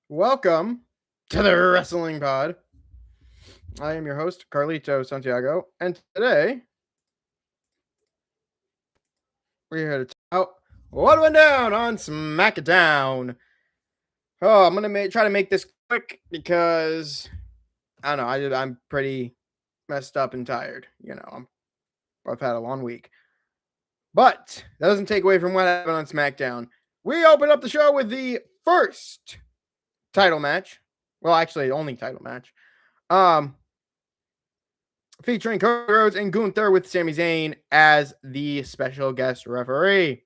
Welcome to the Wrestling Pod. I am your host, Carlito Santiago, and today we're here to talk about what went down on SmackDown. Oh, I'm gonna try to make this quick because I don't know. I'm pretty messed up and tired. I've had a long week, but that doesn't take away from what happened on SmackDown. We open up the show with the first title match. Well, actually, the only title match. Featuring Cody Rhodes and Gunther with Sami Zayn as the special guest referee.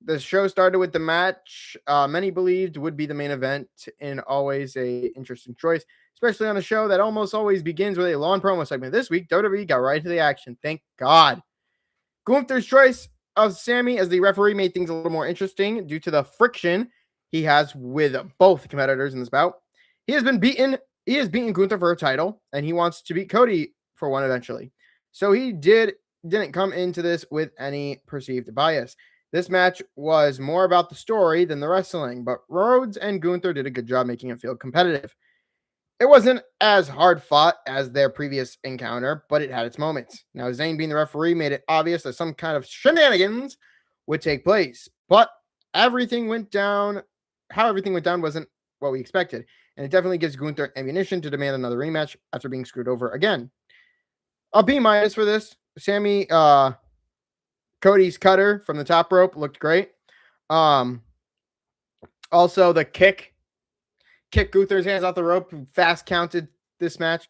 The show started with the match many believed would be the main event, and always a interesting choice, especially on a show that almost always begins with a long promo segment. This week, WWE got right to the action. Thank God. Gunther's choice of Sami as the referee made things a little more interesting due to the friction he has with both competitors in this bout. He has beaten Gunther for a title, and he wants to beat Cody for one eventually. So he didn't come into this with any perceived bias. This match was more about the story than the wrestling, but Rhodes and Gunther did a good job making it feel competitive. It wasn't as hard fought as their previous encounter, but it had its moments. Now, Zayn being the referee made it obvious that some kind of shenanigans would take place, but how everything went down wasn't what we expected, and it definitely gives Gunther ammunition to demand another rematch after being screwed over again. A B- for this. Sami, Cody's cutter from the top rope looked great. Also, the kick Gunther's hands off the rope, fast counted this match.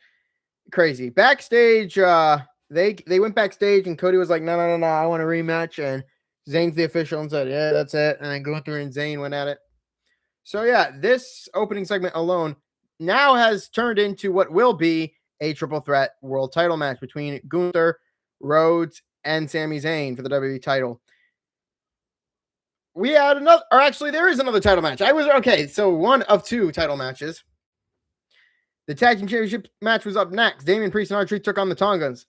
Crazy. Backstage, they went backstage and Cody was like, no, I want a rematch. And Zayn's the official and said, yeah, that's it. And then Gunther and Zayn went at it. So yeah, this opening segment alone now has turned into what will be a triple threat world title match between Gunther, Rhodes, and Sami Zayn for the WWE title. We had there is another title match. So one of two title matches. The Tag Team Championship match was up next. Damian Priest and R-Truth took on the Tongans.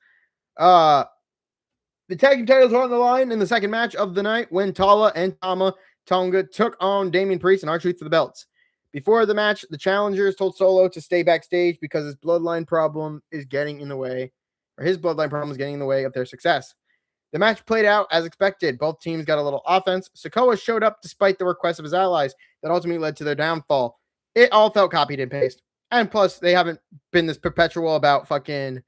The tag team titles were on the line in the second match of the night when Tala and Tama Tonga took on Damian Priest and R-Truth for the belts. Before the match, the challengers told Solo to stay backstage because his bloodline problem is getting in the way of their success. The match played out as expected. Both teams got a little offense. Sikoa showed up despite the request of his allies that ultimately led to their downfall. It all felt copied and pasted. And plus, they haven't been this perpetual about fucking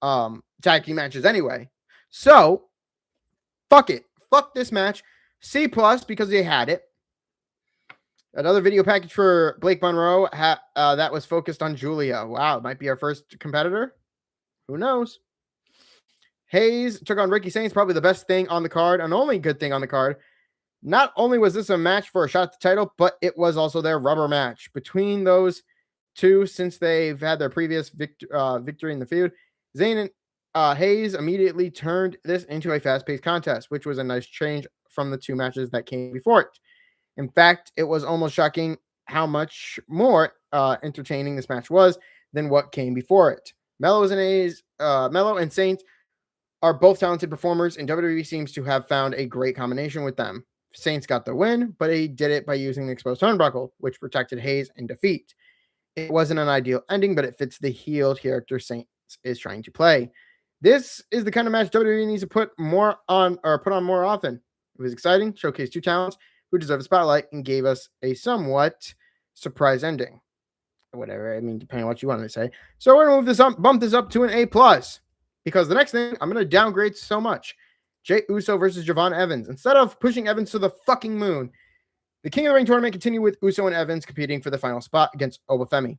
tag team matches anyway. So, fuck it. Fuck this match. C+ because they had it. Another video package for Blake Monroe that was focused on Julia. Wow, it might be our first competitor. Who knows? Hayes took on Ricky Saints, probably the best thing on the card, and only good thing on the card. Not only was this a match for a shot at the title, but it was also their rubber match. Between those two, since they've had their previous victory in the feud, Zayn and Hayes immediately turned this into a fast-paced contest, which was a nice change from the two matches that came before it. In fact, it was almost shocking how much more entertaining this match was than what came before it. Mello and Saints are both talented performers, and WWE seems to have found a great combination with them. Saints got the win, but he did it by using the exposed turnbuckle, which protected Hayes in defeat. It wasn't an ideal ending, but it fits the heel character Saints is trying to play. This is the kind of match WWE needs to put on more often. It was exciting, showcased two talents who deserve a spotlight, and gave us a somewhat surprise ending. Whatever, depending on what you want to say. So we're going to bump this up to an A+, because the next thing I'm going to downgrade so much. Jey Uso versus Javon Evans. Instead of pushing Evans to the fucking moon, the King of the Ring tournament continued with Uso and Evans competing for the final spot against Obafemi.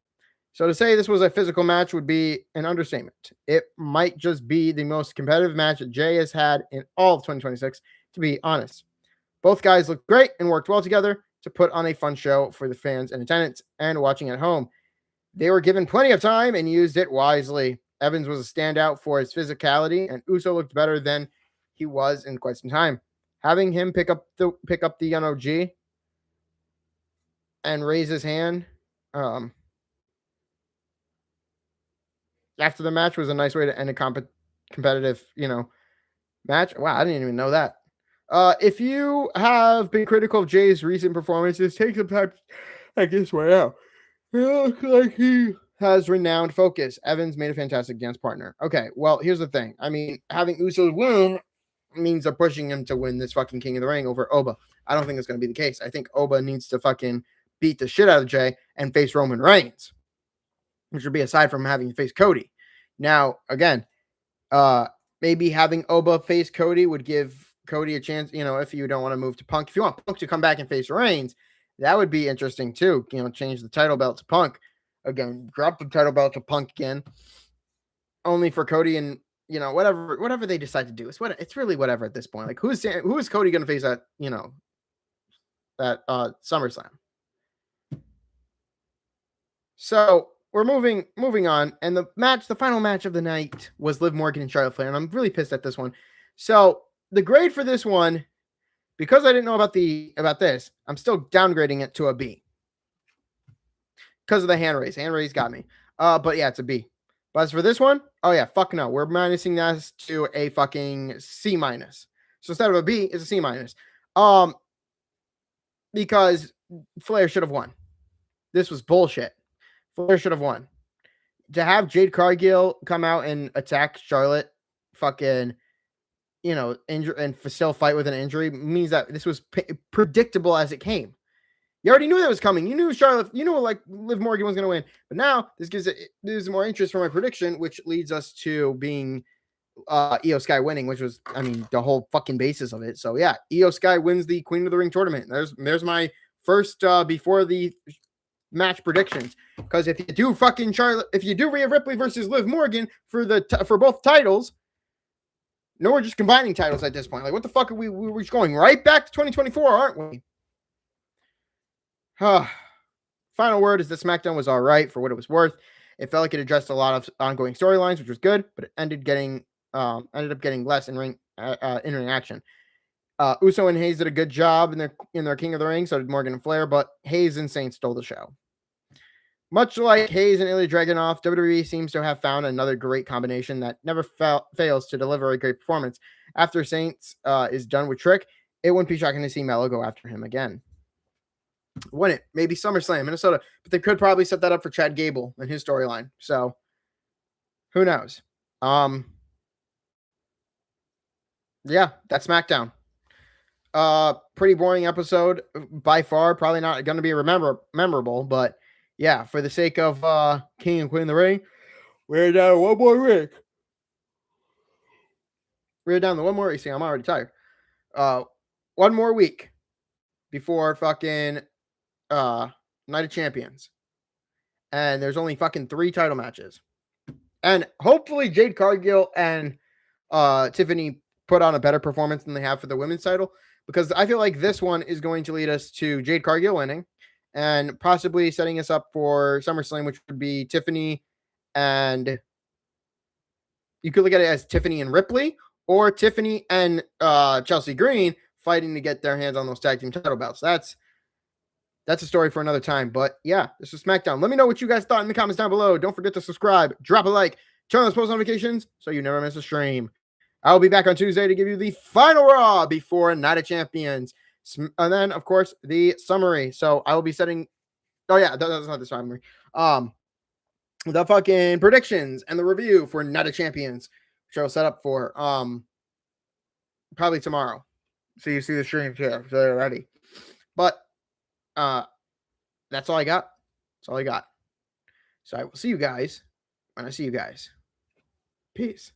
So to say this was a physical match would be an understatement. It might just be the most competitive match that Jey has had in all of 2026, to be honest. Both guys looked great and worked well together to put on a fun show for the fans in attendance and watching at home. They were given plenty of time and used it wisely. Evans was a standout for his physicality, and Uso looked better than he was in quite some time. Having him pick up the NOG and raise his hand after the match was a nice way to end a competitive, match. Wow, I didn't even know that. If you have been critical of Jey's recent performances, take some time to check this one out. It looks like he has renowned focus. Evans made a fantastic dance partner. Okay, well, here's the thing. I mean, having Usos win means they're pushing him to win this fucking King of the Ring over Oba. I don't think it's going to be the case. I think Oba needs to fucking beat the shit out of Jey and face Roman Reigns, which would be aside from having to face Cody. Now, again, maybe having Oba face Cody would give Cody a chance, if you don't want to move to Punk. If you want Punk to come back and face Reigns, that would be interesting too. Change the title belt to Punk. Again, drop the title belt to Punk again. Only for Cody and, whatever they decide to do. It's really whatever at this point. Like, who is Cody going to face at, SummerSlam? So we're moving on, and the final match of the night was Liv Morgan and Charlotte Flair, and I'm really pissed at this one. So the grade for this one, because I didn't know about this, I'm still downgrading it to a B because of the hand raise. Hand raise got me. But yeah, it's a B. But as for this one, oh yeah, fuck no, we're minusing that to a fucking C minus. So instead of a B, it's a C minus. Because Flair should have won. This was bullshit. Flair should have won. To have Jade Cargill come out and attack Charlotte, fucking, injure and still fight with an injury means that this was predictable as it came. You already knew that was coming. You knew Charlotte, like Liv Morgan was going to win. But now this gives more interest for my prediction, which leads us to being Io Sky winning, which was, the whole fucking basis of it. So yeah, Io Sky wins the Queen of the Ring tournament. There's my first before the match predictions. Because if you do Rhea Ripley versus Liv Morgan for both titles, no, we're just combining titles at this point. Like, what the fuck are we're just going right back to 2024, aren't we? Final word is that SmackDown was all right for what it was worth. It felt like it addressed a lot of ongoing storylines, which was good, but it ended up getting less in-ring action. Uso and Hayes did a good job in their King of the Ring, so did Morgan and Flair, but Hayes and Saints stole the show. Much like Hayes and Ilya Dragunov, WWE seems to have found another great combination that never fails to deliver a great performance. After Saints is done with Trick, it wouldn't be shocking to see Mello go after him again. Win it. Maybe SummerSlam, Minnesota. But they could probably set that up for Chad Gable and his storyline. So, who knows? Yeah, that's SmackDown. Pretty boring episode by far. Probably not going to be memorable, but yeah, for the sake of King and Queen of the Ring, we're down one more week. We're down to one more week. See, I'm already tired. One more week before fucking Night of Champions. And there's only fucking 3 title matches. And hopefully Jade Cargill and Tiffany put on a better performance than they have for the women's title, because I feel like this one is going to lead us to Jade Cargill winning and possibly setting us up for SummerSlam, which would be Tiffany, and you could look at it as Tiffany and Ripley, or Tiffany and Chelsea Green fighting to get their hands on those tag team title belts. That's a story for another time. But yeah, this is SmackDown. Let me know what you guys thought in the comments down below. Don't forget to subscribe, drop a like, turn on those post notifications so you never miss a stream. I'll be back on Tuesday to give you the final Raw before Night of Champions. And then, of course, the summary. So I will be setting... Oh, yeah, that's not the summary. The fucking predictions and the review for Night of Champions, which I'll set up for probably tomorrow. So you see the stream here, so they're ready. But that's all I got. That's all I got. So I will see you guys when I see you guys. Peace.